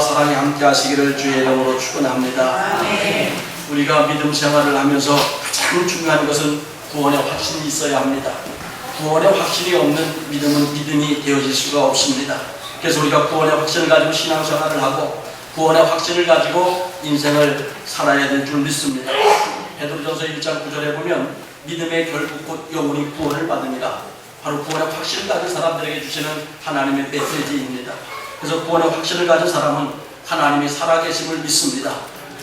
사랑이 함께 하시기를 주의 이름으로 축원합니다. 우리가 믿음 생활을 하면서 가장 중요한 것은 구원의 확신이 있어야 합니다. 구원의 확신이 없는 믿음은 믿음이 되어질 수가 없습니다. 그래서 우리가 구원의 확신을 가지고 신앙생활을 하고 구원의 확신을 가지고 인생을 살아야 될 줄 믿습니다. 베드로전서 1장 9절에 보면 믿음의 결국 곧 영원히 구원을 받으니라. 바로 구원의 확신을 가진 사람들에게 주시는 하나님의 메시지입니다. 그래서 구원의 확신을 가진 사람은 하나님이 살아계심을 믿습니다.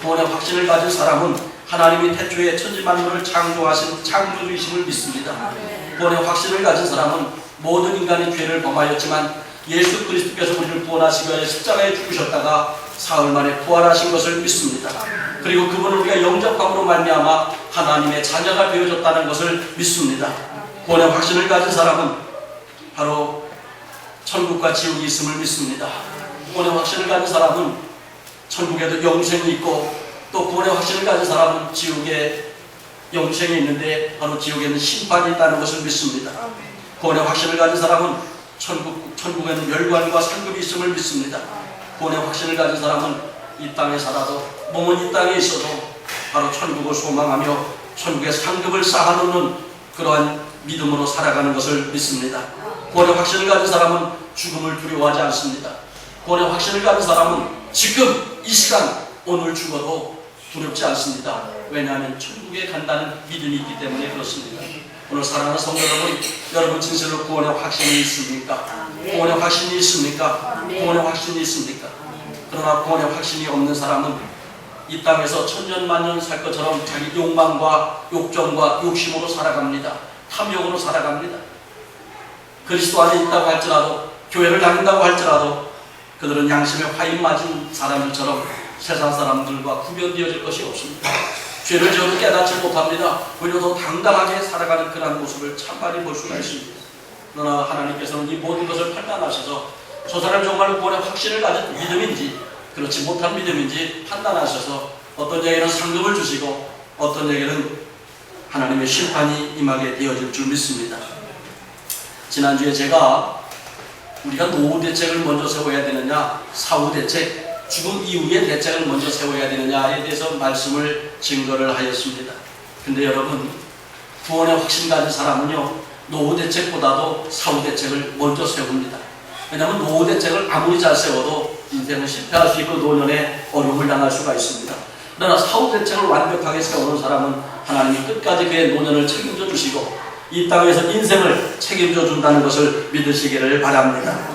구원의 확신을 가진 사람은 하나님이 태초에 천지만물을 창조하신 창조주이심을 믿습니다. 구원의 확신을 가진 사람은 모든 인간이 죄를 범하였지만 예수 그리스도께서 우리를 구원하시기 위해 십자가에 죽으셨다가 사흘 만에 부활하신 것을 믿습니다. 그리고 그분을 우리가 영접함으로 말미암아 하나님의 자녀가 되어졌다는 것을 믿습니다. 구원의 확신을 가진 사람은 바로 천국과 지옥이 있음을 믿습니다. 구원의 확신을 가진 사람은 천국에도 영생이 있고 또 구원의 확신을 가진 사람은 지옥에 영생이 있는데 바로 지옥에는 심판이 있다는 것을 믿습니다. 구원의 확신을 가진 사람은 천국에는 멸관과 상급이 있음을 믿습니다. 구원의 확신을 가진 사람은 이 땅에 살아도 몸은 이 땅에 있어도 바로 천국을 소망하며 천국의 상급을 쌓아놓는 그러한 믿음으로 살아가는 것을 믿습니다. 구원의 확신을 가진 사람은 죽음을 두려워하지 않습니다. 구원의 확신을 가진 사람은 지금 이 시간 오늘 죽어도 두렵지 않습니다. 왜냐하면 천국에 간다는 믿음이 있기 때문에 그렇습니다. 오늘 사랑하는 성도 여러분 진실로 구원의 확신이 있습니까? 구원의 확신이 있습니까? 구원의 확신이 있습니까? 그러나 구원의 확신이 없는 사람은 이 땅에서 천년만년 살 것처럼 자기 욕망과 욕정과 욕심으로 살아갑니다. 탐욕으로 살아갑니다. 그리스도 안에 있다고 할지라도 교회를 다닌다고 할지라도 그들은 양심에 화인 맞은 사람들처럼 세상 사람들과 구별되어질 것이 없습니다. 죄를 지어도 깨닫지 못합니다. 오히려 더 당당하게 살아가는 그런 모습을 참많이 볼 수가 있습니다. 그러나 하나님께서는 이 모든 것을 판단하셔서 저 사람이 정말로 구원의 확신을 가진 믿음인지 그렇지 못한 믿음인지 판단하셔서 어떤 자에게는 상급을 주시고 어떤 자에게는 하나님의 심판이 임하게 되어질 줄 믿습니다. 지난주에 제가 우리가 노후 대책을 먼저 세워야 되느냐 사후 대책 죽음 이후의 대책을 먼저 세워야 되느냐에 대해서 말씀을 증거를 하였습니다. 근데 여러분 구원의 확신 가진 사람은요 노후 대책보다도 사후 대책을 먼저 세웁니다. 왜냐하면 노후 대책을 아무리 잘 세워도 인생은 실패할 수 있고 노년에 어려움을 당할 수가 있습니다. 그러나 사후 대책을 완벽하게 세우는 사람은 하나님이 끝까지 그의 노년을 책임져 주시고 이 땅에서 인생을 책임져 준다는 것을 믿으시기를 바랍니다.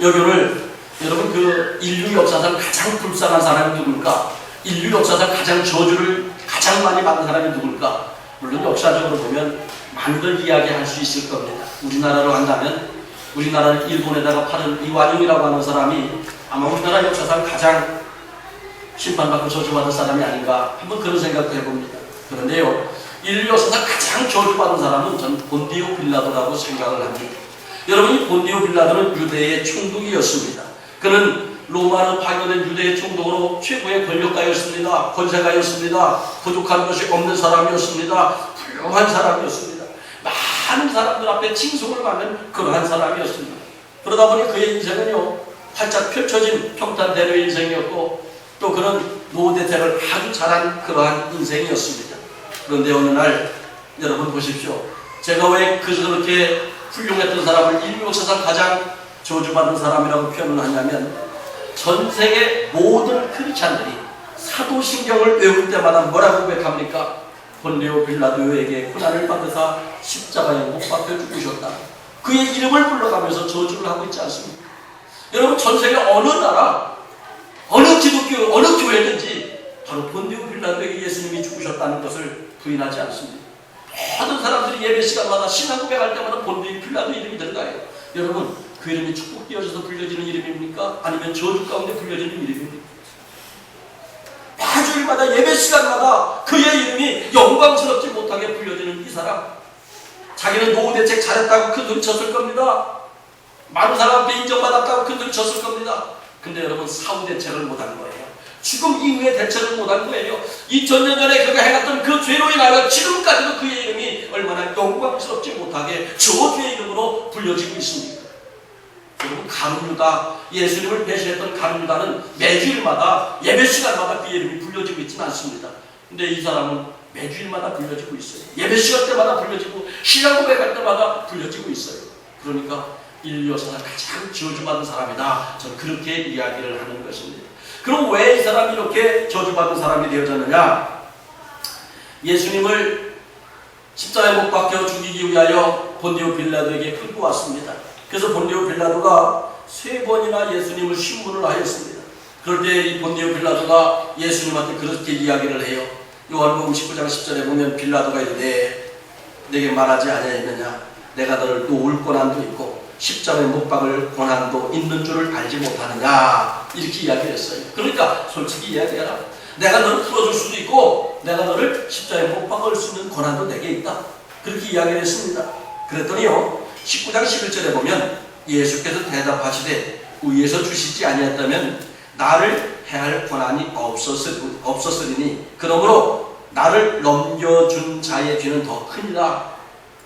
여기 오늘 여러분 그 인류 역사상 가장 불쌍한 사람이 누굴까? 인류 역사상 가장 저주를 가장 많이 받은 사람이 누굴까? 물론 역사적으로 보면 많이들 이야기할 수 있을 겁니다. 우리나라로 한다면 우리나라를 일본에다가 파는 이완용이라고 하는 사람이 아마 우리나라 역사상 가장 심판받고 저주받은 사람이 아닌가 한번 그런 생각도 해봅니다. 그런데요 인류 역사상 가장 저주받은 사람은 전 본디오 빌라도라고 생각을 합니다. 여러분 이 본디오 빌라도는 유대의 총독이었습니다. 그는 로마로 파견된 유대의 총독으로 최고의 권력가였습니다. 권세가였습니다. 부족한 것이 없는 사람이었습니다. 훌륭한 사람이었습니다. 많은 사람들 앞에 칭송을 받는 그러한 사람이었습니다. 그러다 보니 그의 인생은요 활짝 펼쳐진 평탄대로의 인생이었고 또 그런 노후 대책을 아주 잘한 그러한 인생이었습니다. 그런데 어느 날 여러분 보십시오. 제가 왜 그렇게 훌륭했던 사람을 인류 역사상 가장 저주받은 사람이라고 표현을 하냐면 전 세계 모든 크리스찬들이 사도신경을 외울 때마다 뭐라고 고백합니까? 본디오 빌라도에게 고난을 받으사 십자가에 못 박혀 죽으셨다. 그의 이름을 불러가면서 저주를 하고 있지 않습니까? 여러분 전 세계 어느 나라 어느 기독교 어느 교회든지 바로 본디오 빌라도에게 예수님이 죽으셨다는 것을 부인하지 않습니다. 모든 사람들이 예배 시간마다 신앙 고백할 때마다 본디오 빌라도 이름이 들어가요. 여러분 그 이름이 축복되어져서 불려지는 이름입니까? 아니면 저주 가운데 불려지는 이름입니까? 매주일마다 예배 시간마다 그의 이름이 영광스럽지 못하게 불려지는 이 사람 자기는 노후 대책 잘했다고 큰 소리 쳤을 겁니다. 많은 사람 앞에 인정받았다고 큰 소리 쳤을 겁니다. 근데 여러분 사후 대책을 못한 거예요. 죽음 이후의 대책을 못한 거예요. 2000년 전에 그가 해갔던 그 죄로 인하여 지금까지도 그의 이름이 얼마나 영광스럽지 못하게 저주의 이름으로 불려지고 있습니까? 그리고 가룟유다, 예수님을 배신했던 가룟유다는 매주일마다 예배 시간마다 그 이름이 불려지고 있지는 않습니다. 근데 이 사람은 매주일마다 불려지고 있어요. 예배 시간 때마다 불려지고 신앙 고백할 때마다 불려지고 있어요. 그러니까 인류 역사상 가장 저주받은 사람이다. 저는 그렇게 이야기를 하는 것입니다. 그럼 왜 이 사람이 이렇게 저주받은 사람이 되어졌느냐? 예수님을 십자가에 못 박혀 죽이기 위하여 본디오 빌라도에게 끌고 왔습니다. 그래서 본디오 빌라도가 3번이나 예수님을 신문을 하였습니다. 그럴 때 이 본디오 빌라도가 예수님한테 그렇게 이야기를 해요. 요한복음 19장 10절에 보면 빌라도가 이르되 내게 말하지 아니하였느냐? 내가 너를 놓을 권한도 있고 십자가에 못 박을 권한도 있는 줄을 알지 못하느냐? 이렇게 이야기했어요. 그러니까 솔직히 이야기해라. 내가 너를 풀어줄 수도 있고 내가 너를 십자가에 못 박을 수 있는 권한도 내게 있다. 그렇게 이야기를 했습니다. 그랬더니요 19장 11절에 보면 예수께서 대답하시되 의에서 주시지 아니했다면 나를 해할 권한이 없었으리니 그러므로 나를 넘겨준 자의 죄는 더 크니라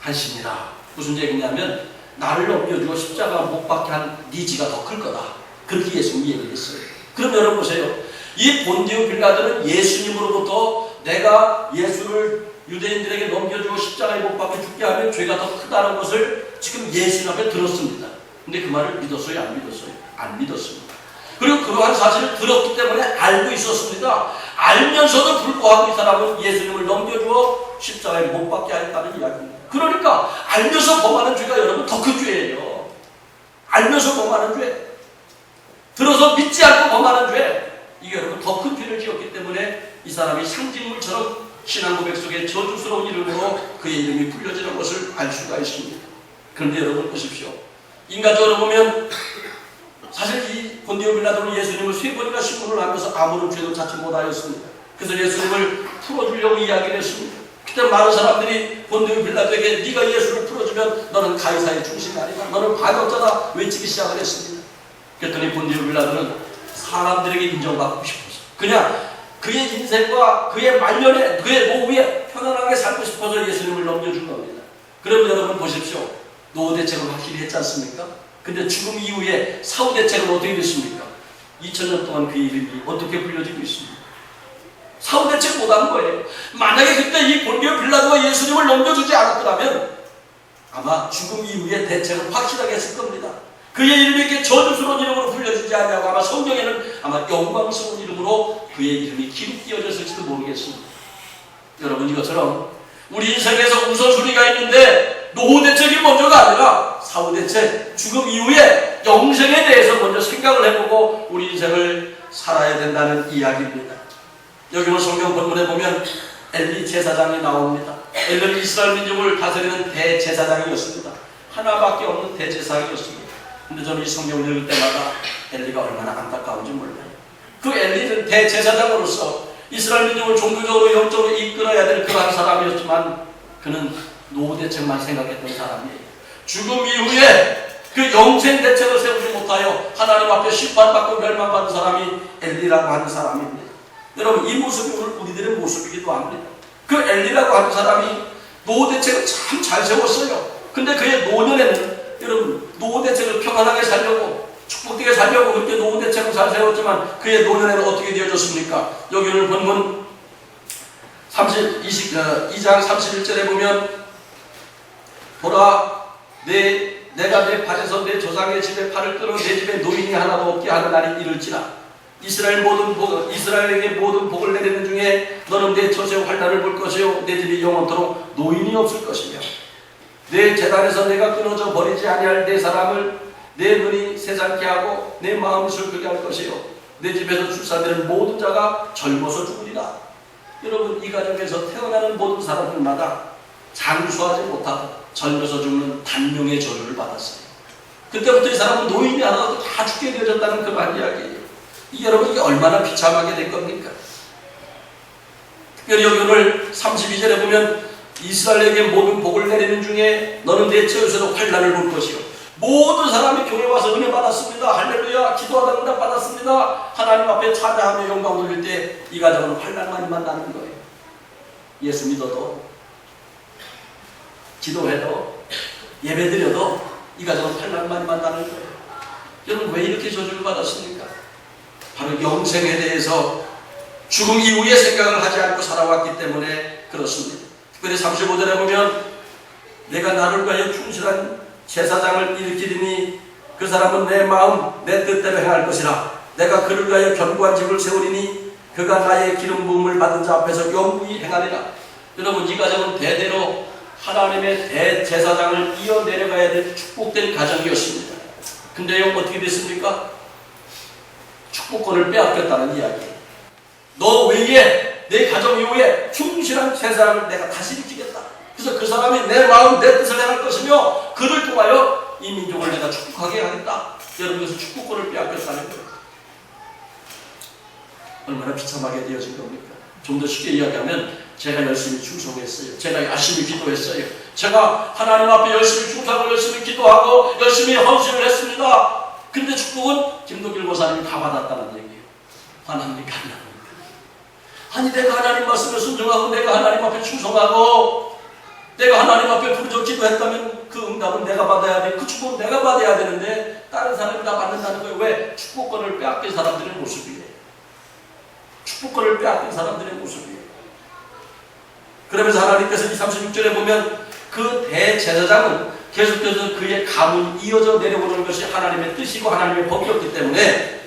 하시니라. 무슨 얘기냐면 나를 넘겨주고 십자가 못 박게 한 네 지가 더 클 거다. 그렇게 예수님이 얘기했어요. 그럼 여러분 보세요. 이 본디오 빌라도는 예수님으로부터 내가 예수를 유대인들에게 넘겨주고 십자가에 못 박혀 죽게 하면 죄가 더 크다는 것을 지금 예수님 앞에 들었습니다. 근데 그 말을 믿었어요? 안 믿었어요? 안 믿었습니다. 그리고 그러한 사실을 들었기 때문에 알고 있었습니다. 알면서도 불구하고 이 사람은 예수님을 넘겨주어 십자가에 못 박게 하였다는 이야기입니다. 그러니까 알면서 범하는 죄가 여러분 더 큰 죄예요. 알면서 범하는 죄, 들어서 믿지 않고 범하는 죄, 이게 여러분 더 큰 죄를 지었기 때문에 이 사람이 상징물처럼 신앙 고백 속에 저주스러운 이름으로 그의 이름이 불려지는 것을 알 수가 있습니다. 그런데 여러분 보십시오. 인간적으로 보면 사실 이 본디오 빌라도는 예수님을 3번이나 신문을 하면서 아무런 죄도 찾지 못하였습니다. 그래서 예수님을 풀어주려고 이야기를 했습니다. 그때 많은 사람들이 본디오 빌라도에게 네가 예수를 풀어주면 너는 가이사의 중심이 아니다, 너는 반역자다 외치기 시작을 했습니다. 그랬더니 본디오 빌라도는 사람들에게 인정받고 싶어서 그냥 그의 인생과 그의 말년에 그의 노후에 편안하게 살고 싶어서 예수님을 넘겨준 겁니다. 그럼 여러분 보십시오. 노후 대책을 확실히 했지 않습니까? 근데 죽음 이후에 사후 대책은 어떻게 됐습니까? 2000년 동안 그의 이름이 어떻게 불려지고 있습니까? 사후 대책 못하는 거예요. 만약에 그때 이 본디오 빌라도가 예수님을 넘겨주지 않았더라면 아마 죽음 이후에 대책을 확실하게 했을 겁니다. 그의 이름이 이렇게 저주스러운 이름으로 불려지지 않냐고 아마 성경에는 아마 영광스러운 이름으로 그의 이름이 기록 띄어졌을지도 모르겠습니다. 여러분 이것처럼 우리 인생에서 우선순위가 있는데 노후 대책이 먼저가 아니라 사후 대책, 죽음 이후에 영생에 대해서 먼저 생각을 해보고 우리 인생을 살아야 된다는 이야기입니다. 여기는 성경 본문에 보면 엘리 제사장이 나옵니다. 엘리는 이스라엘 민족을 다스리는 대제사장이었습니다. 하나밖에 없는 대제사장이었습니다. 근데 저는 이 성경을 읽을 때마다 엘리가 얼마나 안타까운지 몰라요. 그 엘리는 대제사장으로서 이스라엘 민족을 종교적으로 영적으로 이끌어야 될 그러한 사람이었지만 그는 노후 대책만 생각했던 사람이에요. 죽음 이후에 그 영생 대책을 세우지 못하여 하나님 앞에 심판받고 멸망받은 사람이 엘리라고 하는 사람입니다. 여러분 이 모습이 오늘 우리들의 모습이기도 합니다. 그 엘리라고 하는 사람이 노후 대책을 참 잘 세웠어요. 근데 그의 노년에는 여러분 노후 대책을 평안하게 살려고 축복되게 살려고 그렇게 노후 대책을 잘 세웠지만 그의 노년에는 어떻게 되어졌습니까? 여기를 본문 2장 31절에 보면 보라 내가 내 발에서 내 조상의 집에 팔을 끊어 내 집에 노인이 하나도 없게 하는 날이 이를지라. 이스라엘에게 모든 복을 내리는 중에 너는 내 처세와 환난을 볼 것이요 내 집이 영원토록 노인이 없을 것이며 내 제단에서 내가 끊어져 버리지 아니할 내 사람을 내 눈이 세상케 하고 내 마음이 슬프게 할 것이요 내 집에서 출산되는 모든 자가 젊어서 죽으리라. 여러분 이 가정에서 태어나는 모든 사람들마다 장수하지 못하고 젊어서 죽는 단명의 저주를 받았어요. 그때부터 이 사람은 노인이 하나도 다 죽게 되어졌다는 그런 이야기예요. 여러분 이게 얼마나 비참하게 될 겁니까? 특별히 여기 오늘 32절에 보면 이스라엘에게 모든 복을 내리는 중에 너는 내 처에서도 환난을 볼 것이요 모든 사람이 교회 와서 은혜 받았습니다. 할렐루야 기도하다 응답 받았습니다. 하나님 앞에 찬양하며 영광 돌릴 때 이 가정은 환난만 만나는 거예요. 예수 믿어도 기도해도 예배드려도 이 가정은 환난만 만나는 거예요. 여러분 왜 이렇게 저주를 받았습니까? 바로 영생에 대해서 죽음 이후의 생각을 하지 않고 살아왔기 때문에 그렇습니다. 특별히 35절에 보면 내가 나를 위하여 충실한 제사장을 일으키리니 그 사람은 내 마음 내 뜻대로 행할 것이라. 내가 그를 위하여 견고한 집을 세우리니 그가 나의 기름 부음을 받은 자 앞에서 영구히 행하리라. 여러분 이 가정은 대대로 하나님의 대제사장을 이어 내려가야 될 축복된 가정이었습니다. 근데요 어떻게 됐습니까? 축복권을 빼앗겼다는 이야기예요. 너 외에 내 가정 이후에 충실한 제사장을 내가 다시 일으키겠다. 그래서 그 사람이 내 마음 내 뜻을 행할 것이며 그를 통하여 이 민족을 내가 축복하게 하겠다. 여러분 그래서 축복권을 빼앗겼다는 거예요. 얼마나 비참하게 되어진 겁니까? 좀 더 쉽게 이야기하면 제가 열심히 충성했어요. 제가 열심히 기도했어요. 제가 하나님 앞에 열심히 충성하고 열심히 기도하고 열심히 헌신을 했습니다. 근데 축복은 김동길 목사님이 다 받았다는 얘기예요. 화납니까? 안 납니까? 아니 내가 하나님 말씀에 순종하고 내가 하나님 앞에 충성하고 내가 하나님 앞에 부르짖어 기도했다면 그 응답은 내가 받아야 돼. 그 축복은 내가 받아야 되는데 다른 사람이 다 받는다는 거예요. 왜? 축복권을 빼앗긴 사람들의 모습이에요. 축복권을 빼앗긴 사람들의 모습이에요. 그러면서 하나님께서 이 36절에 보면 그 대제사장은 계속해서 그의 가문이 이어져 내려오는 것이 하나님의 뜻이고 하나님의 법이었기 때문에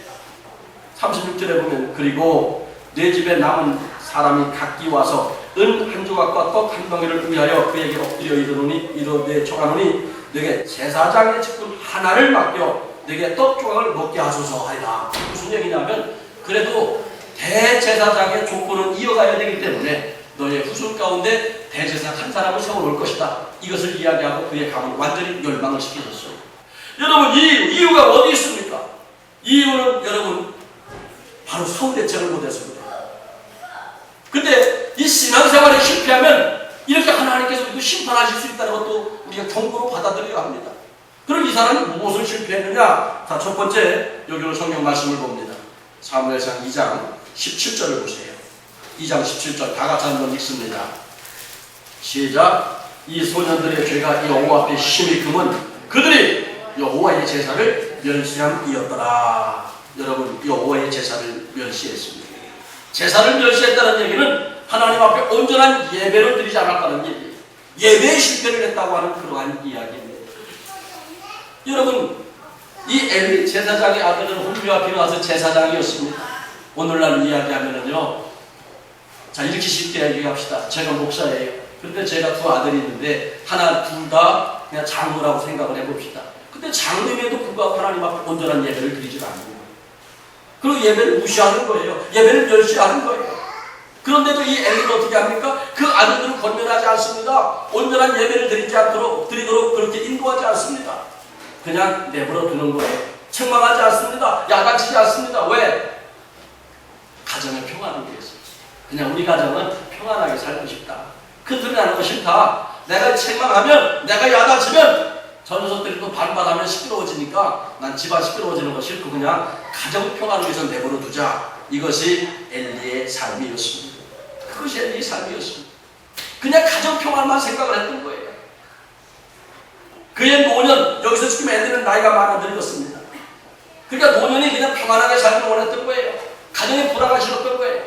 36절에 보면 그리고 내 집에 남은 사람이 각기 와서 은 한 조각과 떡 한 덩이를 위하여 그에게 엎드려 이르되 청하노니 내게 제사장의 직분 하나를 맡겨 내게 떡 조각을 먹게 하소서 하리라. 무슨 얘기냐면 그래도 대제사장의 조건은 이어가야 되기 때문에 너의 후손 가운데 대제사장 한 사람을 세워놓을 것이다. 이것을 이야기하고 그의 가문을 완전히 멸망을 시키셨어요. 여러분 이유가 어디 있습니까? 이유는 여러분 바로 성대책을 못했습니다. 근데 이 신앙생활에 실패하면 이렇게 하나님께서 심판하실 수 있다는 것도 우리가 경고로 받아들여야 합니다. 그럼 이 사람은 무엇을 실패했느냐? 자, 첫 번째 여기로 성경 말씀을 봅니다. 사무엘상 2장 17절을 보세요. 2장 17절 다 같이 한번 읽습니다. 시작. 이 소년들의 죄가 여호와 앞에 심히 금은 그들이 여호와의 제사를 멸시함이었더라. 여러분 여호와의 제사를 멸시했습니다. 제사를 멸시했다는 얘기는 하나님 앞에 온전한 예배를 드리지 않았다는 얘기예요. 예배에 실패를 했다고 하는 그러한 이야기입니다. 여러분 이 엘리 제사장의 아들은 홈리와 비나와서 제사장이었습니다. 오늘날 이야기하면은요, 자 이렇게 쉽게 얘기합시다. 제가 목사예요. 그런데 제가 두 아들이 있는데 하나 둘 다 그냥 장로라고 생각을 해봅시다. 근데 장로임에도 불구하고 하나님 앞에 온전한 예배를 드리지 않는 거예요. 그리고 예배를 무시하는 거예요. 예배를 멸시하는 거예요. 그런데도 이 엘리는 어떻게 합니까? 그 아들들을 권면하지 않습니다. 온전한 예배를 드리도록 그렇게 인도하지 않습니다. 그냥 내버려 두는 거예요. 책망하지 않습니다. 야단치지 않습니다. 왜? 가정의 평안을 위해서. 그냥 우리 가정은 평안하게 살고 싶다. 큰 소리 나는 거 싫다. 내가 책망하면, 내가 야단치면 저 녀석들이 또 반발하면 시끄러워지니까 난 집안 시끄러워지는 거 싫고 그냥 가정 평안을 위해서 내버려 두자. 이것이 엘리의 삶이었습니다. 그것이 엘리의 삶이었습니다. 그냥 가정 평안만 생각을 했던 거예요. 그의 노년, 여기서 지금 엘리는 나이가 많아 늙었습니다. 그러니까 노년이 그냥 평안하게 살기를 원했던 거예요. 가정의 불화가 싫었던 거예요.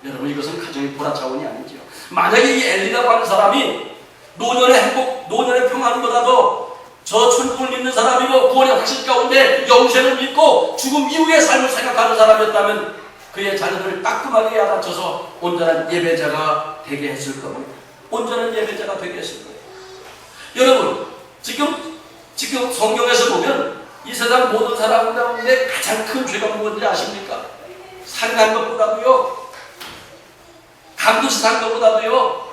여러분 이것은 가정의 불화 차원이 아니죠. 만약에 이 엘리라고 하는 사람이 노년의 행복, 노년의 평안보다도 저 천국을 믿는 사람이고 구원의 확신 가운데 영생을 믿고 죽음 이후의 삶을 생각하는 사람이었다면 그의 자녀들을 따끔하게 야단쳐서 온전한 예배자가 되게 했을 겁니다. 온전한 예배자가 되게 했을 거예요. 여러분 지금 성경에서 보면 이 세상 모든 사람 가운데 가장 큰 죄가 무엇인지 아십니까? 살인한 것보다도요, 강도짓 한 것보다도요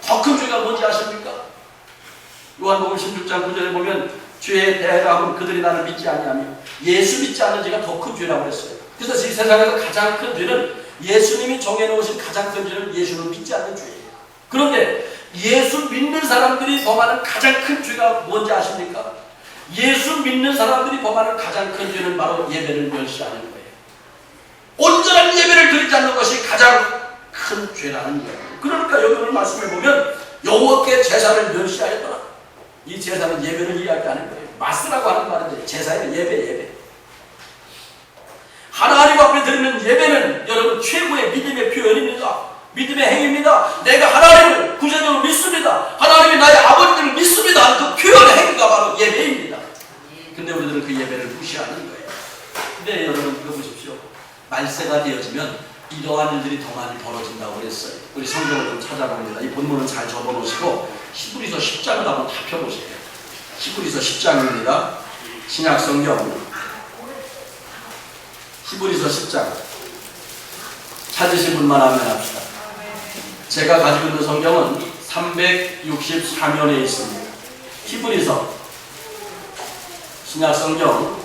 더 큰 죄가 뭔지 아십니까? 요한복음 16장 9절에 보면 죄의 대가함은 그들이 나를 믿지 아니하며 예수 믿지 않는 죄가 더 큰 죄라고 했어요. 그래서 이 세상에서 가장 큰 죄는 예수님이 정해놓으신 가장 큰 죄는 예수를 믿지 않는 죄예요. 그런데 예수 믿는 사람들이 범하는 가장 큰 죄가 뭔지 아십니까? 예수 믿는 사람들이 범하는 가장 큰 죄는 바로 예배를 멸시하는 거예요. 온전한 예배를 드리지 않는 것이 가장 큰 죄라는 거예요. 그러니까 여기 오늘 말씀을 보면 여호와께 제사를 멸시하였더라. 이 제사는 예배를 이야기하는 거예요. 마스라고 하는 말인데 제사예요. 예배. 하나님 앞에 드리는 예배는 여러분 최고의 믿음의 표현입니다. 믿음의 행위입니다. 내가 하나님을 구체적으로 믿습니다. 하나님이 나의 아버지를 믿습니다. 그 표현의 행위가 바로 예배입니다. 근데 우리들은 그 예배를 무시하는 거예요. 근데 여러분 이거 보십시오. 말세가 되어지면 이러한 일들이 더 많이 벌어진다고 그랬어요. 우리 성경을 좀 찾아봅니다. 이 본문은 잘 접어놓으시고 히브리서 10장을 한번 다 펴보세요. 히브리서 10장입니다. 신약 성경 히브리서 10장 찾으신 분만 하면 합시다. 제가 가지고 있는 성경은 364면에 있습니다. 히브리서 신약 성경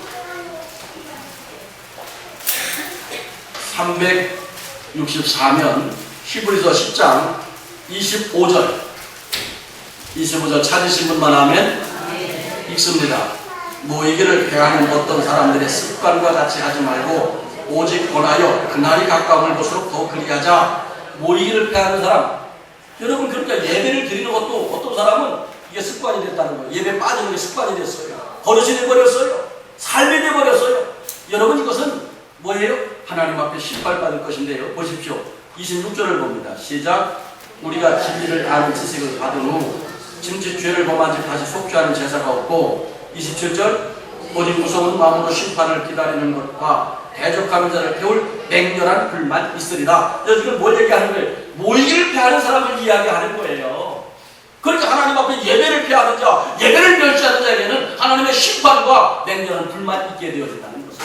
364면 히브리서 10장 25절 찾으신 분만 하면 읽습니다. 모이기를 패하는 어떤 사람들의 습관과 같이 하지 말고 오직 권하여 그날이 가까움을 볼수록 더 그리하자. 모이기를 패하는 사람, 여러분 그러니까 예배를 드리는 것도 어떤 사람은 이게 습관이 됐다는 거예요. 예배 빠지는 게 습관이 됐어요. 버릇이 돼버렸어요. 삶이 돼버렸어요. 여러분 이것은 뭐예요? 하나님 앞에 심판받을 것인데요. 보십시오. 26절을 봅니다. 시작. 우리가 진리를 아는 지식을 받은 후 짐짓 죄를 범한 지 다시 속죄하는 제사가 없고 27절. 오직 무서운 마음으로 심판을 기다리는 것과 대적하는 자를 태울 맹렬한 불만 있으리라. 여기는 뭘 얘기하는 거예요? 모이기를 패하는 사람을 이야기하는 거예요. 그러니까 하나님 앞에 예배를 패하는 자, 예배를 멸시하는 자에게는 하나님의 심판과 맹렬한 불만이 있게 되어진다는 것입니다.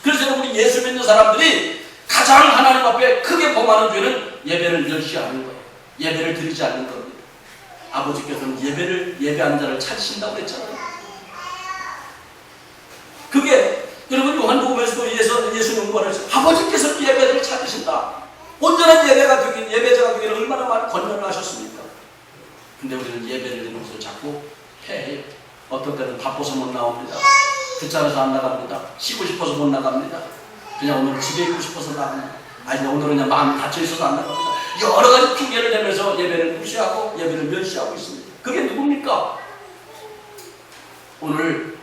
그래서 우리 예수 믿는 사람들이 가장 하나님 앞에 크게 범하는 죄는 예배를 멸시하는 거예요. 예배를 드리지 않는 겁니다. 아버지께서는 예배하는 자를 찾으신다고 했잖아요. 그게 여러분 요한복음에서도 예수님은 말했어요. 아버지께서 예배를 찾으신다. 온전한 예배자가 되기를 얼마나 많은 권면을 하셨습니까? 근데 우리는 예배를 드리는 것을 자꾸 해요. 어떤 때는 바빠서 못 나옵니다. 귀찮아서 안 나갑니다. 쉬고 싶어서 못 나갑니다. 그냥 오늘 집에 있고 싶어서 나갑니다. 아니 오늘은 그냥 마음이 닫혀있어서 안 나갑니다. 여러 가지 핑계를 대면서 예배를 무시하고 예배를 멸시하고 있습니다. 그게 누굽니까? 오늘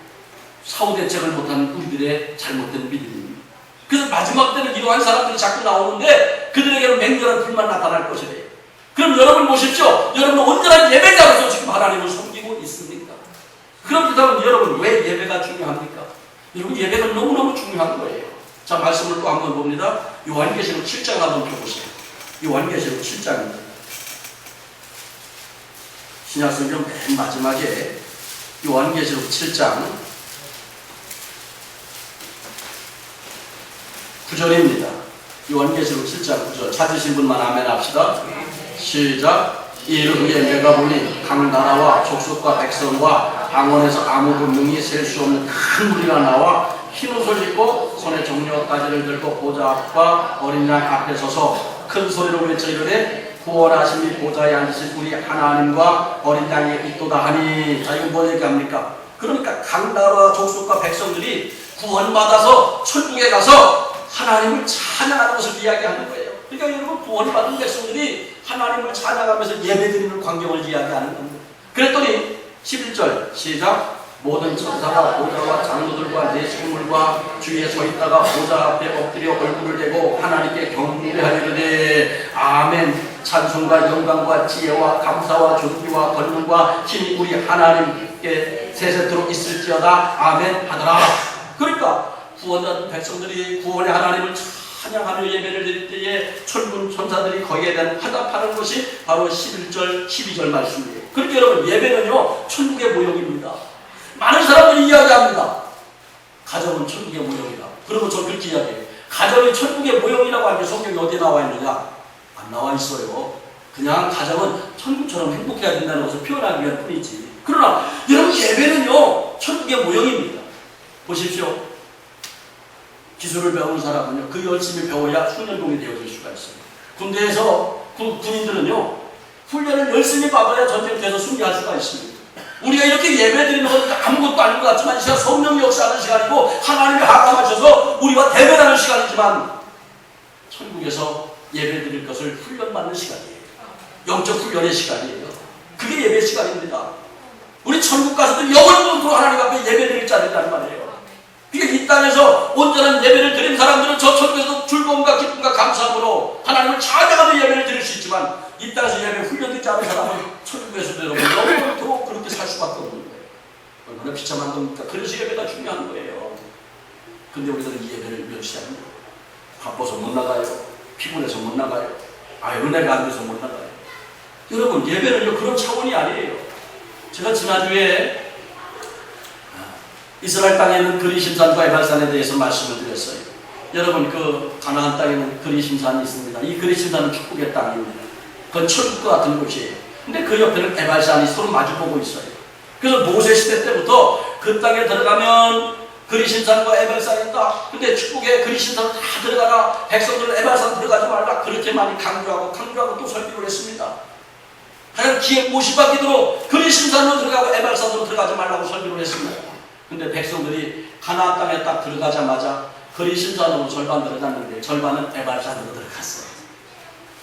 사후대책을 못한 우리들의 잘못된 믿음입니다. 그래서 마지막 때는 이러한 사람들이 자꾸 나오는데 그들에게는 맹렬한 불만 나타날 것이래요. 그럼 여러분 보십시오. 여러분은 온전한 예배자로서 지금 하나님을 섬기고 있습니까? 그렇다면 여러분 왜 예배가 중요합니까? 여러분 예배가 너무너무 중요한 거예요. 자, 말씀을 또 한번 봅니다. 요한계시록 7장 한번 펴보세요. 요한계시록 7장입니다. 신약성경 맨 마지막에 요한계시록 7장 9절입니다. 요한계시록 7장 9절 찾으신 분만 아멘 합시다. 시작. 이일 후에 내가 보니 각 나라와 족속과 백성과 방언에서 아무도 능히 셀 수 없는 큰 무리가 나와 흰 옷을 입고 손에 종려와 가지를 들고 보좌 앞과 어린 양 앞에 서서 큰 소리로 외쳐 이르되 구원하심이 보좌에 앉으신 우리 하나님과 어린 양이 있도다 하니. 자, 이건 뭐 얘기합니까? 그러니까 각 나라와 족속과 백성들이 구원받아서 천국에 가서 하나님을 찬양하는 것을 이야기하는 거예요. 그러니까 여러분 구원받은 백성들이 하나님을 찬양하면서 예배드리는 광경을 이야기하는 겁니다. 그랬더니 11절 시작. 모든 천사가 보좌와 장로들과 내 생물과 주위에 서 있다가 보좌 앞에 엎드려 얼굴을 대고 하나님께 경배하리로되 아멘. 찬송과 영광과 지혜와 감사와 존귀와 권능과 힘이 우리 하나님께 세세토록 있을지어다 아멘 하더라. 그러니까 구원받은 백성들이 구원의 하나님을 찬양하며 예배를 드릴 때에 천군 천사들이 거기에 대한 화답하는 것이 바로 11절 12절 말씀이에요. 그렇게 여러분 예배는요 천국의 모형입니다. 많은 사람들이 이야기합니다. 가정은 천국의 모형이다. 그러면 저 그렇게 이야기해요. 가정이 천국의 모형이라고 하는 게 성경에 어디에 나와 있느냐? 안 나와 있어요. 그냥 가정은 천국처럼 행복해야 된다는 것을 표현하기 위한 뿐이지. 그러나 여러분 예배는요 천국의 모형입니다. 보십시오. 기술을 배우는 사람은요 그 열심히 배워야 훈련공이 되어질 수가 있어요. 군대에서 군인들은요 훈련을 열심히 받아야 전쟁터에서 승리할 수가 있습니다. 우리가 이렇게 예배드리는 건 아무것도 아닌 것 같지만 이 시간 성령이 역사하는 시간이고 하나님이 하감하셔서 우리와 대면하는 시간이지만 천국에서 예배드릴 것을 훈련받는 시간이에요. 영적 훈련의 시간이에요. 그게 예배 시간입니다. 우리 천국 가서도 영원토록 하나님 앞에 예배드릴 자리란 말이에요. 그러니까 이 땅에서 온전한 예배를 드린 사람들은 저 천국에서 즐거움과 기쁨과 감사함으로 하나님을 찬양하며 예배를 드릴 수 있지만 이 땅에서 예배 훈련되지 않은 사람은 천국에서도 여러분 영원토록 그렇게 살 수밖에 없는 거예요. 얼마나 비참한 겁니까? 그래서 예배가 중요한 거예요. 근데 우리들은 이 예배를 멸시합니다. 바빠서 못 나가요. 피곤해서 못 나가요. 은혜가 안 돼서 못 나가요. 여러분, 예배는요 그런 차원이 아니에요. 제가 지난주에 이스라엘 땅에 있는 그리심산과 에발산에 대해서 말씀을 드렸어요. 여러분, 그 가나안 땅에 있는 그리심산이 있습니다. 이 그리심산은 축복의 땅입니다. 그건 천국과 같은 곳이에요. 근데 그 옆에는 에발산이 서로 마주보고 있어요. 그래서 모세 시대 때부터 그 땅에 들어가면 그리심산과 에발산이 있다. 근데 축복에 그리심산 다 들어가라. 백성들은 에발산 들어가지 말라. 그렇게 많이 강조하고 또 설교를 했습니다. 하여간 기회 못이 받기도록 그리심산으로 들어가고 에발산으로 들어가지 말라고 설교를 했습니다. 근데 백성들이 가나안 땅에 딱 들어가자마자 그리심산으로 절반 들어갔는데 절반은 에발산으로 들어갔어요.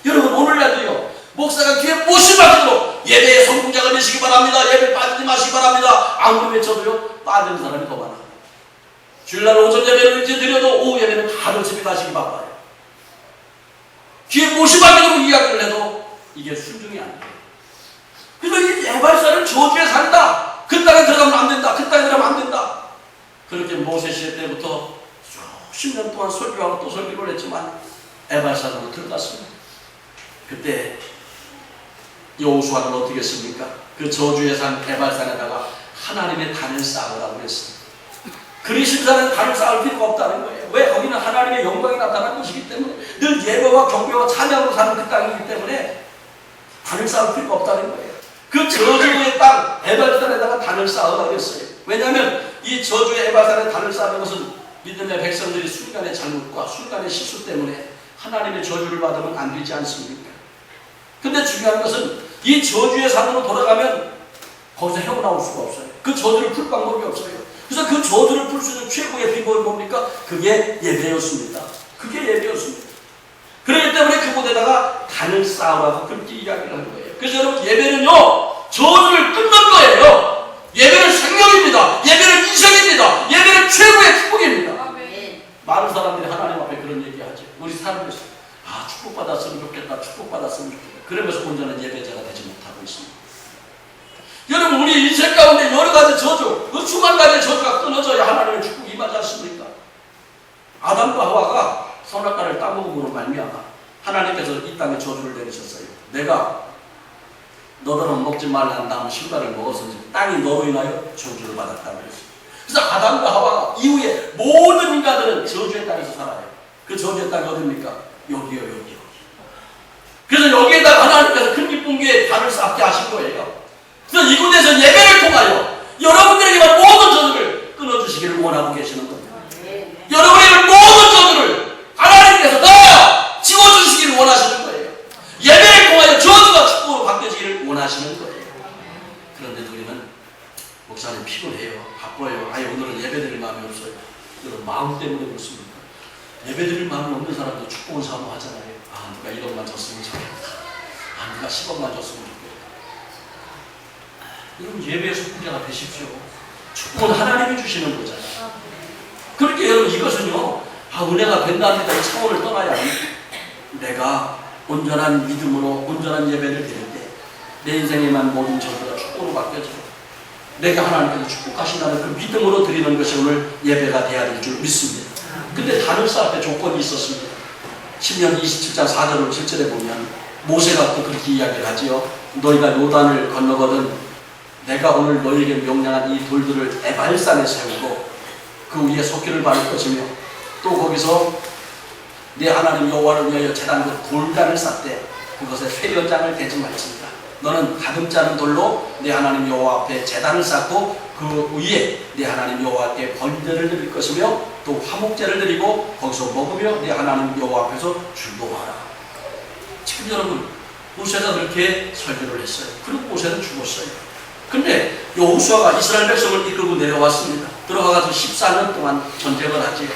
여러분, 오늘날도요 목사가 귀에 못이 받기도록 예배의 성공자가 되시기 바랍니다. 예배 빠지지 마시기 바랍니다. 아무리 외쳐도요 빠지는 사람이 더 많아요. 주일날 오전 예배를 이제 드려도 오후 예배는 다들 집에 가시기 바빠요. 귀에 못이 받기도록 이야기를 해도 이게 순종이 안 돼요. 그래서 이 에발산은 저주에 산다. 그 땅에 들어가면 안 된다. 그 땅에 들어가면 안 된다. 그렇게 모세 시대 때부터 수십 년 동안 설교하고 또 설교를 했지만 에발산으로 들어갔습니다. 그때 여호수아는 어떻게 했습니까? 그 저주의 산 에발산에다가 하나님의 단을 쌓으라고 그랬습니다. 그리심산은 단을 쌓을 필요가 없다는 거예요. 왜? 거기는 하나님의 영광이 나타난 곳이기 때문에 늘 예배와 경배와 찬양으로 사는 그 땅이기 때문에 단을 쌓을 필요가 없다는 거예요. 그 저주의 땅 에발산에다가 단을 쌓으라고 했어요. 왜냐하면 이 저주의 에발산에 단을 쌓는 것은 믿음의 백성들이 순간의 잘못과 순간의 실수 때문에 하나님의 저주를 받으면 안 되지 않습니까? 근데 중요한 것은 이 저주의 산으로 돌아가면 거기서 헤어나올 수가 없어요. 그 저주를 풀 방법이 없어요. 그래서 그 저주를 풀 수 있는 최고의 비법이 뭡니까? 그게 예배였습니다. 그게 예배였습니다. 그렇기 때문에 그곳에다가 단을 쌓으라고 그렇게 이야기를 한 거예요. 그래서 여러분, 예배는요 저주를 끊는 거예요. 예배는 생명입니다. 예배는 인생입니다. 예배는 최고의 축복입니다. 많은 사람들이 하나님 앞에 그런 얘기하죠. 우리 사람들이 축복받았으면 좋겠다. 축복받았으면 좋겠다. 그러면서 온전한 예배자가 되지 못하고 있습니다. 여러분, 우리 인생 가운데 여러 가지 저주, 그 수만 가지 저주가 끊어져야 하나님의 축복이 임하지 않습니까? 아담과 하와가 선악과를 따먹음으로 말미암아 하나님께서 이 땅에 저주를 내리셨어요. 내가 너더러 먹지 말라는 나무 실과를 먹었는지 땅이 너로 인하여 저주를 받았다고 했어요. 그래서 아담과 하와가 이후에 모든 인간들은 저주의 땅에서 살아요. 그 저주의 땅이 어딥니까? 여기요, 여기. 그래서 여기에다 하나님께서 큰 기쁨기에 단을 쌓게 하신 거예요. 그래서 이곳에서 예배를 통하여 여러분들에게만 모든 저주를 끊어주시기를 원하고 계시는 겁니다. 여러분에게 모든 저주를 하나님께서 다 지워주시기를 원하시는 거예요. 예배를 통하여 저주가 축복으로 바뀌어지기를 원하시는 거예요. 그런데 우리는 목사님 피곤해요. 바빠요. 오늘은 예배드릴 마음이 없어요. 여러분, 마음 때문에 그렇습니까? 예배드릴 마음이 없는 사람도 축복을 사모하잖아요. 누가 1억만 줬으면 좋겠다. 누가 10억만 줬으면 좋겠다. 여러분, 예배의 속국자가 되십시오. 축복은 하나님이 주시는 거잖아요. 그렇게 여러분, 이것은요 은혜가 된답니다. 이 차원을 떠나야 합니다. 내가 온전한 믿음으로 온전한 예배를 드릴 때 내 인생에만 모든 저주가 축복으로 바뀌어져요. 내가 하나님께서 축복하신다는 그 믿음으로 드리는 것이 오늘 예배가 되어야 될 줄 믿습니다. 근데 단을 쌓을 때 조건이 있었습니다. 신명 27장 4절로 7절에 보면 모세가 또 그렇게 이야기를 하지요. 너희가 요단을 건너거든 내가 오늘 너희에게 명령한 이 돌들을 에발산에 세우고 그 위에 속기를 바를 것이며 또 거기서 내 하나님 여호와를 위하여 제단 그 돌단을 쌓되 그것에 쇠련장을 대지 말지니라. 너는 가득 짜는 돌로 내 하나님 여호와 앞에 제단을 쌓고 그 위에 내 하나님 여호와께 번제를 드릴 것이며 또 화목제를 드리고 거기서 먹으며 내 하나님 여호와 앞에서 즐거워하라. 지금 여러분, 모세가 그렇게 설교를 했어요. 그리고 모세는 죽었어요. 근데 여호수아가 이스라엘 백성을 이끌고 내려왔습니다. 들어가서 14년 동안 전쟁을 하지.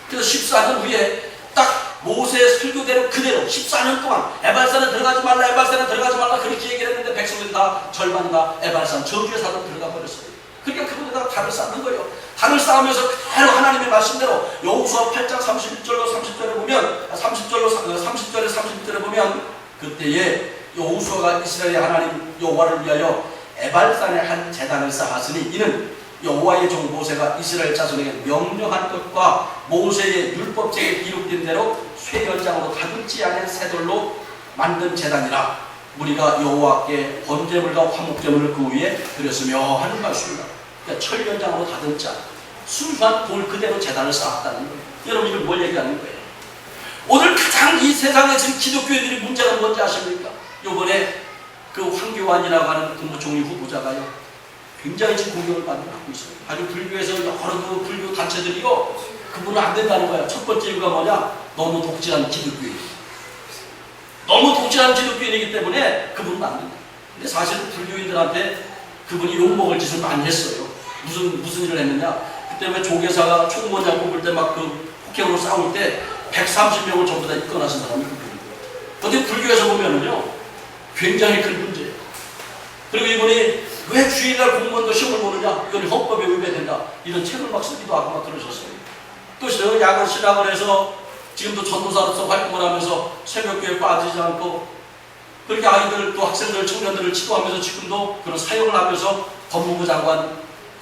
그래서 14년 후에 딱 모세의 설교대로 그대로 14년 동안 에발산에 들어가지 말라, 에발산에 들어가지 말라 그렇게 얘기를 했는데 백성들이 다 절반과 에발산 저주의 산으로 들어가 버렸어요. 그러니까 그분에다가 달을 쌓는 거예요. 달을 쌓으면서 그대로 하나님의 말씀대로 여호수아 8장 31절로 30절에 보면 30절에 31절에 보면 그때에 여호수아가 이스라엘의 하나님 여호와를 위하여 에발산에 한 제단을 쌓았으니 이는 여호와의 종 모세가 이스라엘 자손에게 명령한 것과 모세의 율법책에 기록된 대로 쇠연장으로 다듬지 않은 쇠돌로 만든 제단이라 우리가 여호와께 번제물과 화목제물을 그 위에 드렸으며 하는 말씀입니다. 그러니까 철연장으로 다듬지 않은 순수한 돌 그대로 제단을 쌓았다는 거예요. 여러분 이걸 뭘 얘기하는 거예요? 오늘 가장 이 세상에 지금 기독교인들이 문제가 뭔지 아십니까? 요번에 그 황교안이라고 하는 국무총리 후보자가요 굉장히 지금 공격을 받고 있어요. 아주 불교에서 여러 그 불교 단체들이요 그분은 안 된다는 거야. 첫 번째 이유가 뭐냐? 너무 독실한 기독교인. 너무 독실한 기독교인이기 때문에 그분은 안 된다. 근데 사실 불교인들한테 그분이 욕먹을 짓을 많이 했어요. 무슨 일을 했느냐? 그때 왜 조계사가 총무원장 뽑을 때 막 그 폭행으로 싸울 때 130명을 전부 다 입건하신 사람이 그분이에요. 근데 불교에서 보면은요 굉장히 큰 문제예요. 그리고 이분이 왜 주일날 공무원도 시험을 보느냐? 이건 헌법에 위배된다. 이런 책을 막 쓰기도 하고 막 그러셨어요. 또 야간 신학을 해서 지금도 전도사로서 활동을 하면서 새벽교회에 빠지지 않고 그렇게 아이들 또 학생들 청년들을 치료하면서 지금도 그런 사역을 하면서 법무부 장관의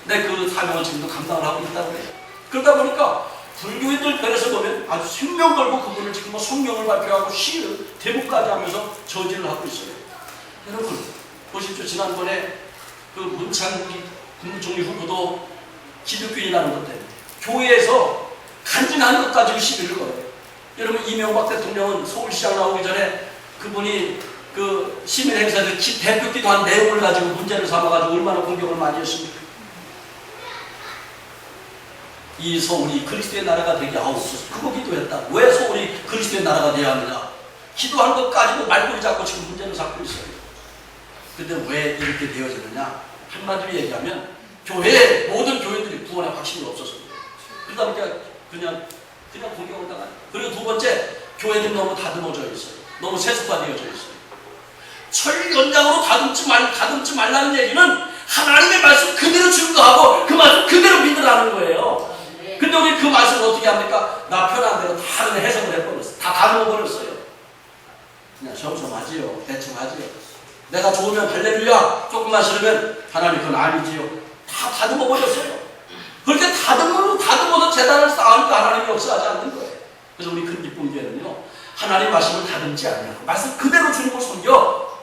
그 사명을 지금도 감당을 하고 있다고 해요. 그러다 보니까 불교인들 편에서 보면 아주 생명 걸고 그분을 지금 뭐 성경을 발표하고 시를 대목까지 하면서 저지를 하고 있어요. 여러분 보십시오. 지난번에 그 문창기 국무총리 후보도 기독교인이라는 것 때문에 교회에서 간증하는 것 가지고 시비를 걸어요. 여러분 이명박 대통령은 서울시장 나오기 전에 그분이 그 시민행사에서 대표 기도한 내용을 가지고 문제를 삼아가지고 얼마나 공격을 많이 했습니까? 이 서울이 그리스도의 나라가 되게 하옵소서. 그거 기도했다. 왜 서울이 그리스도의 나라가 되어야 합니다. 기도한 것 가지고 말꼬리 잡고 지금 문제를 삼고 있어요. 근데 왜 이렇게 되어지느냐? 한마디로 얘기하면 모든 교회들이 구원에 확신이 없어서 그러다 보니까 그냥 공격을 당하는. 그리고 두 번째, 교회들이 너무 다듬어져 있어요. 너무 세속화되어져 있어요. 철연장으로 다듬지 말라는 얘기는 하나님의 말씀 그대로 증거하고 그 말씀 그대로 믿으라는 거예요. 근데 우리 그 말씀을 어떻게 합니까? 나 편한 대로 다른 해석을 해버렸어요. 다 다듬어버렸어요. 그냥 점점하지요. 대충하지요. 내가 좋으면 할렐루야, 조금만 싫으면 하나님 그건 아니지요. 다 다듬어버렸어요. 그렇게 다듬어도 재단을 쌓으니까 하나님이 역사하지 않는 거예요. 그래서 우리 큰 기쁨교회는요 하나님 말씀을 다듬지 않냐고 말씀 그대로 주님을 섬겨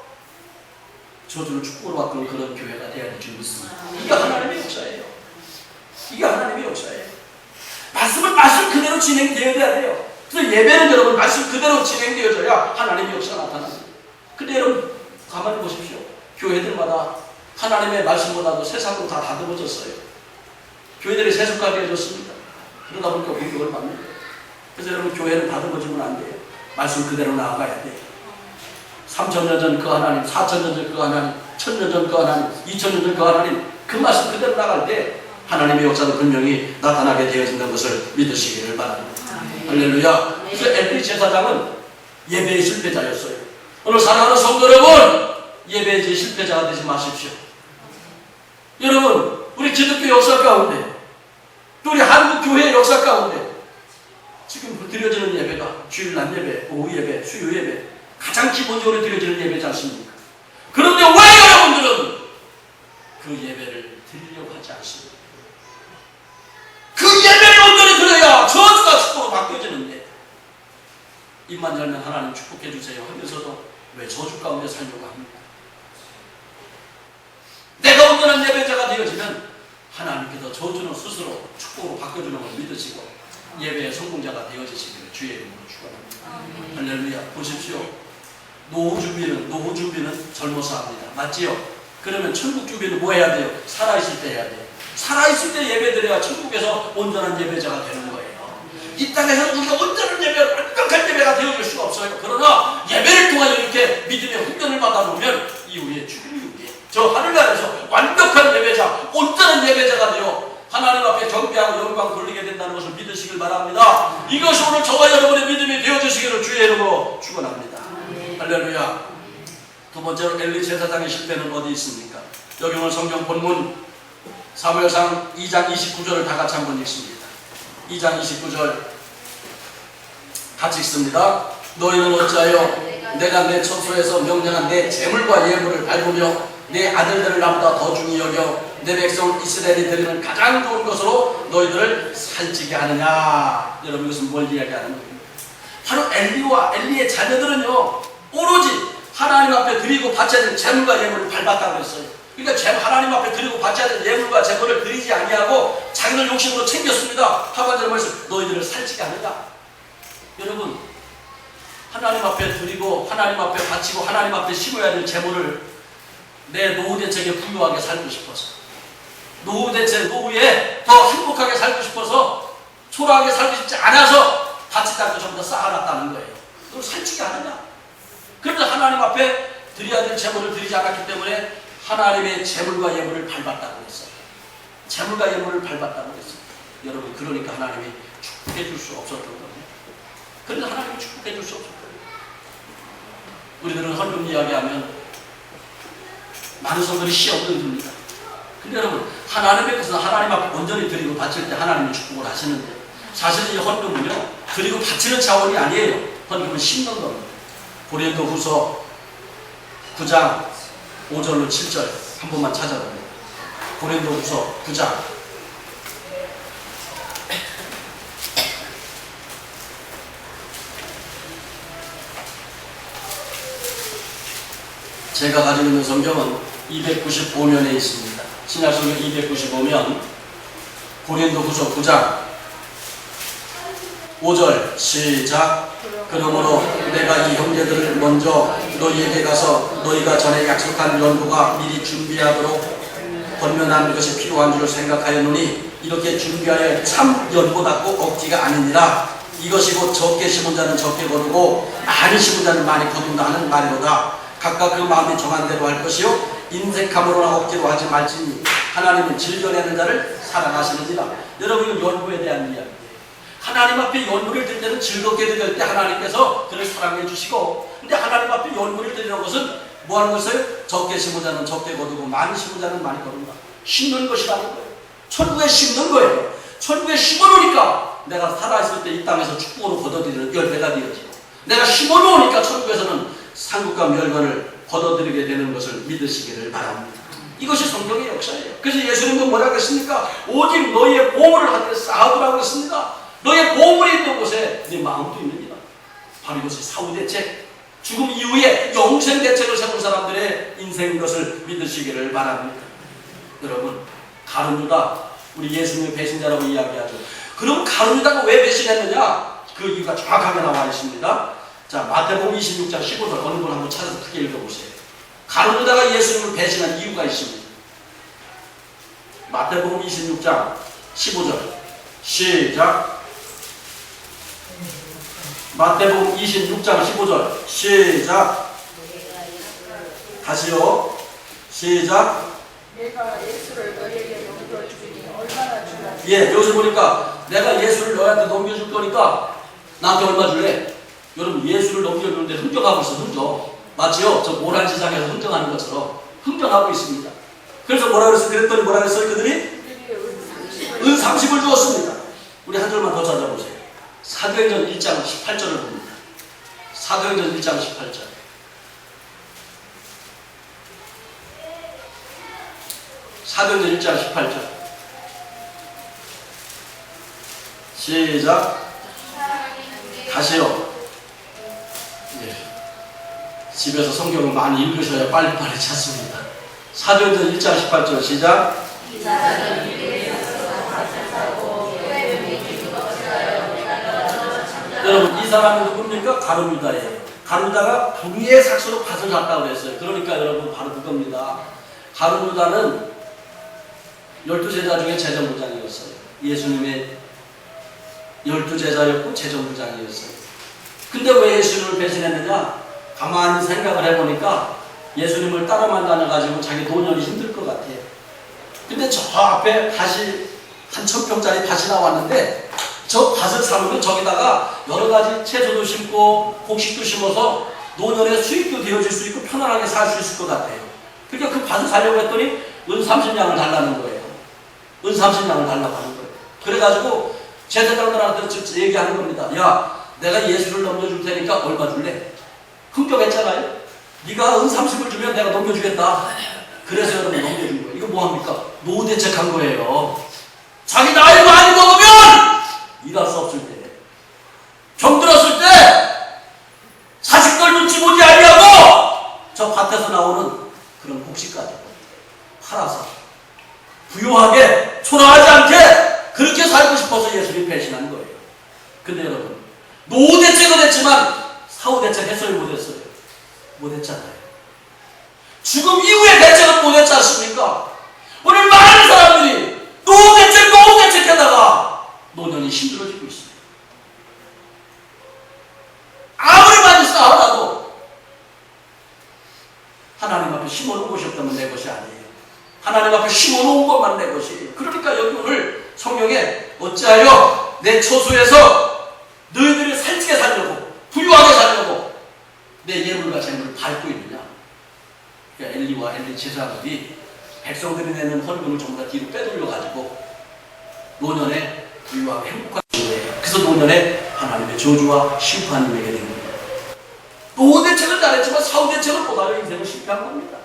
저주를 축복으로 바꾸는 그런 교회가 되어야 될 줄 믿습니다. 이게 하나님의 역사예요. 이게 하나님의 역사예요. 말씀 그대로 진행되어야 돼요. 그래서 예배는 여러분 말씀 그대로 진행되어져야 하나님의 역사가 나타납니다. 근데 여러분 가만히 보십시오. 교회들마다 하나님의 말씀보다도 세상으로 다 다듬어졌어요. 교회들이 세속화되어졌습니다. 그러다 보니까 공격을 받는 거예요. 그래서 여러분 교회는 다듬어지면 안 돼요. 말씀 그대로 나아가야 돼요. 3,000년 전 그 하나님, 4,000년 전 그 하나님, 1,000년 전 그 하나님, 2,000년 전 그 하나님 그 말씀 그대로 나갈 때 하나님의 역사도 분명히 나타나게 되어진다는 것을 믿으시기를 바랍니다. 할렐루야. 그래서 엘리 제사장은 예배의 실패자였어요. 오늘 사랑하는 성도 여러분, 예배의 실패자가 되지 마십시오. 여러분, 우리 기독교 역사 가운데, 또 우리 한국 교회의 역사 가운데 지금 드려지는 예배가 주일날 예배, 오후 예배, 수요 예배 가장 기본적으로 드려지는 예배지 않습니까? 그런데 왜 여러분들은 그 예배를 드리려고 하지 않습니까? 그 예배를 온전히 드려야 저주가 축복으로 바뀌어지는데 입만 열면 하나님 축복해 주세요 하면서도 왜 저주 가운데 살려고 합니까? 내가 온전한 예배자가 되어지면 하나님께서 저주는 스스로 축복으로 바꿔주는 걸 믿으시고 예배의 성공자가 되어지시기를 주의 이름으로 축원합니다. 할렐루야. 보십시오. 노후 준비는 젊어서 합니다. 맞지요? 그러면 천국 준비는 뭐 해야 돼요? 살아있을 때 해야 돼요. 살아있을 때 예배드려야 천국에서 온전한 예배자가 되는 거예요. 이 땅에서 우리가 온전한 예배, 완벽한 예배가 되어질 수가 없어요. 그러나 예배를 통하여 이렇게 믿음의 훈련을 받아보면 이후에 죽음이 후에 저 하늘나라에서 완벽한 예배자, 온전한 예배자가 되어 하나님 앞에 경배하고 영광 돌리게 된다는 것을 믿으시길 바랍니다. 이것이 오늘 저와 여러분의 믿음이 되어주시기를 주의 이름으로 축원합니다. 할렐루야. 두 번째로 엘리 제사장의 실패는 어디 있습니까? 여기 오늘 성경 본문 사무엘상 2장 29절을 다 같이 한번 읽습니다. 2장 29절 같이 읽습니다. 너희는 어찌하여 내가 내 처소에서 명령한 내 재물과 예물을 밟으며 내 아들들을 나보다 더 중히 여겨 내 백성 이스라엘이 드리는 가장 좋은 것으로 너희들을 살찌게 하느냐. 여러분 이것은 뭘 이야기하는 거예요? 바로 엘리와 엘리의 자녀들은요 오로지 하나님 앞에 드리고 바쳐야 될 재물과 예물을 밟았다고 했어요. 그러니까 하나님 앞에 드리고 바쳐야 될 예물과 재물을 드리지 아니하고 자기들 욕심으로 챙겼습니다. 하반절의 말씀 너희들을 살찌게 하느냐. 여러분 하나님 앞에 드리고 하나님 앞에 바치고 하나님 앞에 심어야 될 재물을 내 노후 대책에 부유하게 살고 싶어서 노후 대책 노후에 더 행복하게 살고 싶어서 초라하게 살고 싶지 않아서 바치지 않고 전부 다 쌓아놨다는 거예요. 그걸 살찌게 하느냐. 그래서 하나님 앞에 드려야 될 재물을 드리지 않았기 때문에 하나님의 재물과 예물을 밟았다고 했어요. 재물과 예물을 밟았다고 했어요. 여러분 그러니까 하나님이 축복해 줄 수 없었던 거예요. 그래서 하나님이 축복해 줄 수 없었던 거예요. 우리들은 헌금 이야기하면 많은 성들이 시험을 듭니다. 근데 여러분 하나님의 것은 하나님 앞에 온전히 드리고 바칠 때 하나님이 축복을 하시는데 사실 이 헌금은요 드리고 바치는 차원이 아니에요. 헌금은 심는 겁니다. 고린도 후서 9장 5절로 7절 한 번만 찾아봅니다. 고린도 후서 9장 제가 가지고 있는 성경은 295면에 있습니다. 신약성경 295면 고린도 후서 9장 5절 시작. 그러므로 내가 이 형제들을 먼저 너희에게 가서 너희가 전에 약속한 연고가 미리 준비하도록 권면하는 것이 필요한 줄 생각하였노니 이렇게 준비하여 참 연고답고 억지가 아니니라. 이것이 곧 적게 심은 자는 적게 거두고 많이 심은 자는 많이 거둔다 하는 말이로다. 각각 그 마음이 정한 대로 할 것이요 인색함으로나 억지로 하지 말지니 하나님은 즐겨내는 자를 사랑하시느니라. 여러분 연고에 대한 이야기예요. 하나님 앞에 연물을 드릴 때는 즐겁게 드릴 때 하나님께서 그를 사랑해 주시고, 근데 하나님 앞에 연물을 드리는 것은 뭐 하는 것을? 적게 심은 자는 적게 거두고 많이 심은 자는 많이 거둔다. 심는 것이라는 거예요. 천국에 심는 거예요. 천국에 심어놓으니까 내가 살아있을 때 이 땅에서 축복으로 거둬들이는 열매가 되어지고, 내가 심어놓으니까 천국에서는 상급과 멸관을 거둬들이게 되는 것을 믿으시기를 바랍니다. 이것이 성경의 역사예요. 그래서 예수님도 뭐라고 했습니까? 오직 너희의 보물을 하늘에 쌓아두라고 했습니다. 너의 보물이 있는 곳에 네 마음도 있느니라. 바로 이것이 사후대책, 죽음 이후에 영생대책을 세운 사람들의 인생인 것을 믿으시기를 바랍니다. 여러분, 가룟유다, 우리 예수님의 배신자라고 이야기하죠. 그럼 가룟유다가 왜 배신했느냐? 그 이유가 정확하게 나와 있습니다. 자, 마태복음 26장 15절 어느 분 한번 찾아서 크게 읽어보세요. 가룟유다가 예수님을 배신한 이유가 있습니다. 마태복음 26장 15절 시작. 마태복음 26장 15절 시작. 다시요. 시작. 내가 예수를 너에게 넘겨주니 얼마나 주라. 예, 여기서 보니까 내가 예수를 너한테 넘겨줄 거니까 나한테 얼마 줄래? 여러분 예수를 넘겨주는데 흥정하고 있어. 흥정 맞지요? 저 모란지상에서 흥정하는 것처럼 흥정하고 있습니다. 그래서 뭐라고 했어요? 그랬더니 뭐라고 했어요? 그들이 은 30을 주었습니다. 우리 한 절만 더 찾아보세요. 사도행전 1장 18절을 봅니다. 사도행전 1장 18절. 사도행전 1장 18절. 시작. 다시요. 예. 집에서 성경을 많이 읽으셔야 빨리빨리 찾습니다. 사도행전 1장 18절 시작. 여러분 이 사람은 누굽니까? 가룟유다예요. 가룟유다가 불의의 삭수로 밭을 샀다고 그랬어요. 그러니까 여러분 바로 그겁니다. 가룟유다는 12제자 중에 재정부장이었어요. 예수님의 12제자였고 재정부장이었어요. 근데 왜 예수님을 배신했느냐? 가만히 생각을 해보니까 예수님을 따라만 다녀가지고 자기 돈연이 힘들 것 같아요. 근데 저 앞에 밭이 한 1000평짜리 밭이 나왔는데 저 밭을 사면 저기다가 여러 가지 채소도 심고 곡식도 심어서 노년에 수익도 되어질 수 있고 편안하게 살 수 있을 것 같아요. 그러니까 그 밭을 사려고 했더니 은 30냥을 달라는 거예요. 은 30냥을 달라고 하는 거예요. 그래가지고 제사장들한테 얘기하는 겁니다. 야, 내가 예수를 넘겨줄 테니까 얼마 줄래? 흥격했잖아요. 네가 은 30을 주면 내가 넘겨주겠다. 그래서 여러분 넘겨준 거예요. 이거 뭐합니까? 노후대책한 거예요. 자기 나이 많이 먹으면 일할 수 없을 때, 병들었을 때 자식들 눈치 보지 아니하고 저 밭에서 나오는 그런 곡식까지 팔아서 부유하게 초라하지 않게 그렇게 살고 싶어서 예수님이 배신한 거예요. 근데 여러분 노후대책은 했지만 사후대책 했어요? 못했어요? 못했잖아요. 죽음 이후의 대책은 못했지 않습니까? 오늘 많은 사람들이 노후대책 하다가 노년이 힘들어지고 있습니다. 아무리 많이 쌓아놔도 하나님 앞에 심어놓은 것이 없다면 내 것이 아니에요. 하나님 앞에 심어놓은 것만 내 것이에요. 그러니까 여기 오늘 성경에 어찌하여 내 처소에서 너희들이 살찌게 살려고 부유하게 살려고 내 예물과 재물을 밟고 있느냐. 그러니까 엘리와 엘리 제사장들이 백성들이 내는 헌금을 전부 다 뒤로 빼돌려가지고 노년에 부유하고 행복한 거예요. 그래서 노년에 하나님의 저주와 심판이 내게 된 겁니다. 노후대책을 잘했지만 사후대책을 못하여 인생을 실패한 겁니다.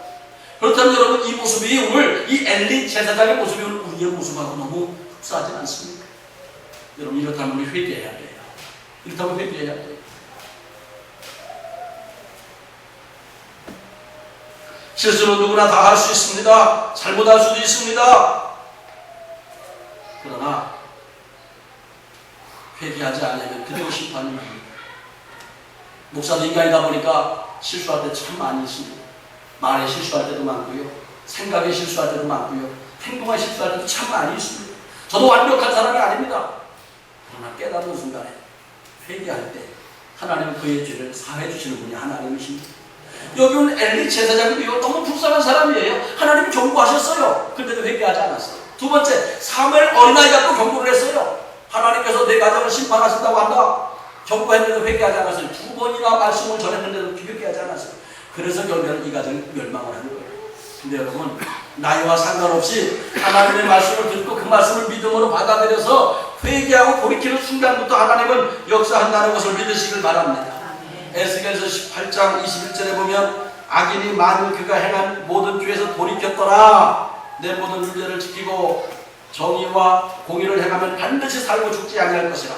그렇다면 여러분 이 모습이 오늘 이 엘리 제사장의 모습이 오늘 우리의 모습하고 너무 흡사하지 않습니까? 여러분 이렇다면 우리 회개해야 돼요. 이렇다면 회개해야 돼요. 실수는 누구나 다 할 수 있습니다. 잘못할 수도 있습니다. 그러나 회개하지 않으면 그대로 심판이 납니다. 목사도 인간이다 보니까 실수할 때 참 많이 있습니다. 말에 실수할 때도 많고요. 생각에 실수할 때도 많고요. 행동에 실수할 때도 참 많이 있습니다. 저도 완벽한 사람이 아닙니다. 그러나 깨닫는 순간에 회개할 때 하나님은 그의 죄를 사해 주시는 분이 하나님이십니다. 여기 온 엘리 제사장이 너무 불쌍한 사람이에요. 하나님이 경고하셨어요. 근데도 회개하지 않았어요. 두 번째, 사무엘 어린아이가 또 경고를 했어요. 하나님께서 내 가정을 심판하신다고 한다. 경고했는데도 회개하지 않았어요. 두 번이나 말씀을 전했는데도 회개하지 않았어요. 그래서 결국에는 이 가정이 멸망을 하는 거예요. 근데 여러분, 나이와 상관없이 하나님의 말씀을 듣고 그 말씀을 믿음으로 받아들여서 회개하고 돌이키는 순간부터 하나님은 역사한다는 것을 믿으시길 바랍니다. 에스겔서 18장 21절에 보면 악인이 만일 그가 행한 모든 죄에서 돌이켰더라 내 모든 율례를 지키고 정의와 공의를 행하면 반드시 살고 죽지 아니할 것이라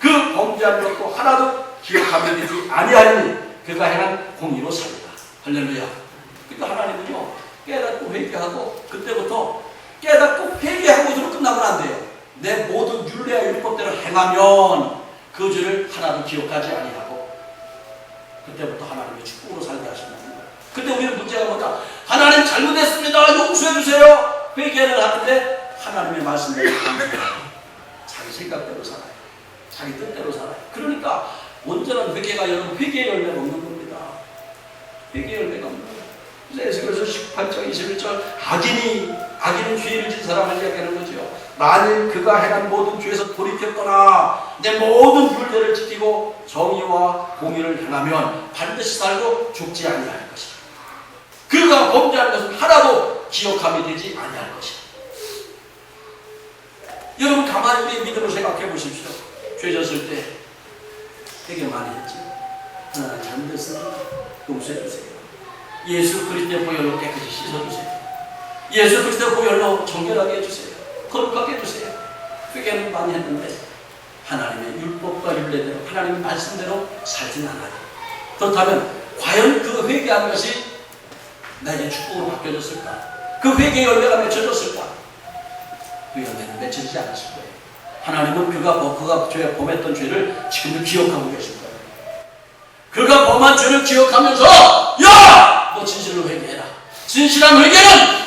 그 범죄한 것도 하나도 기억하며 되지 아니하리니 그가 행한 공의로 살리라. 할렐루야. 그러니까 하나님은요 깨닫고 회개하고 그때부터 깨닫고 회개하고서는 끝나면 안 돼요. 내 모든 율례와 율법대로 행하면 그 죄를 하나도 기억하지 아니하고 그때부터 하나님의 축복으로 살게 하신다는 거예요. 근데 우리는 문제가 뭐냐? 하나님 잘못했습니다. 용서해주세요. 회개를 하는데 하나님의 말씀대로 안 돼요. 자기 생각대로 살아요. 자기 뜻대로 살아요. 그러니까 온전한 회개가 여러분 회개의 열매가 없는 겁니다. 회개의 열매가 없는 거예요. 그래서 에스겔서 18장 21절 악인은 죄를 진 사람을 이야기하는 거죠. 만일 그가 행한 모든 죄에서 돌이켰거나 내 모든 율례를 지키고 정의와 공의를 행하면 반드시 살고 죽지 아니할 것이다. 그가 범죄한 것은 하나도 기억함이 되지 아니할 것이다. 여러분 가만히 우리의 믿음을 생각해 보십시오. 죄 졌을 때 회개 많이 했죠. 하나님 잘못했습니다. 용서해 주세요. 예수 그리스도의 보혈로 깨끗이 씻어주세요. 예수 그리스도의 보혈로 정결하게 해주세요. 거룩하게 해주세요. 회개는 많이 했는데 하나님의 율법과 율례대로 하나님의 말씀대로 살진 않아요. 그렇다면 과연 그 회개한 것이 나에게 축복으로 바뀌어졌을까? 그 회개의 열매가 맺혀졌을까? 그 열매는 맺혀지지 않았을 거예요. 하나님은 그가 죄에 범했던 죄를 지금도 기억하고 계실 거예요. 그가 범한 죄를 기억하면서 야! 너 진실로 회개해라. 진실한 회개는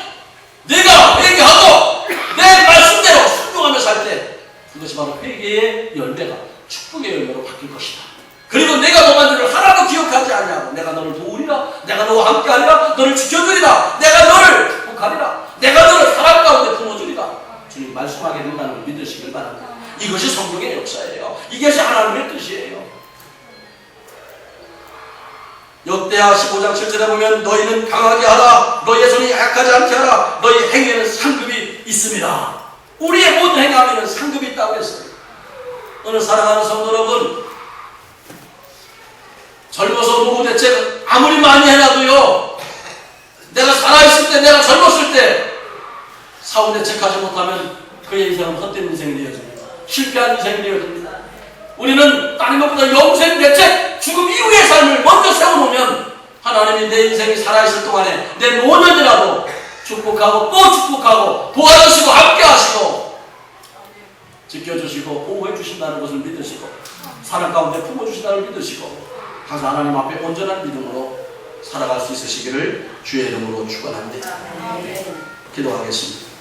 내가 회개하고 내 말씀대로 순종하며 살 때 그것이 바로 회개의 열매가 축복의 열매로 바뀔 것이다. 그리고 내가 범한 죄를 하나도 기억하지 않냐고 내가 너를 도우리라. 내가 너와 함께하리라. 너를 지켜주리라. 내가 너를 축복하리라. 내가 너를 사랑 가운데 품어주리라. 주님 말씀하게 된다는 걸 믿으시길 바랍니다. 이것이 성경의 역사예요. 이것이 하나님의 뜻이에요. 역대하 15장 7절에 보면 너희는 강하게 하라, 너희의 손이 약하지 않게 하라, 너희 행위에는 상급이 있습니다. 우리의 모든 행함에는 상급이 있다고 했어요. 오늘 사랑하는 성도 여러분, 젊어서 노후 대책 아무리 많이 해놔도요, 내가 살아있을 때, 내가 젊었을 때 사후 대책하지 못하면 그의 인생은 헛된 인생이 되어집니다. 실패한 인생이 되어집니다. 우리는 다른 것보다 영생 대책, 죽음 이후의 삶을 먼저 세워놓으면 하나님이 내 인생이 살아있을 동안에 내 노년이라도 축복하고 또 축복하고 도와주시고 함께하시고 지켜주시고 보호해주신다는 것을 믿으시고 사랑 가운데 품어주신다는 믿으시고 항상 하나님 앞에 온전한 믿음으로 살아갈 수 있으시기를 주의 이름으로 축원합니다. 기도하겠습니다.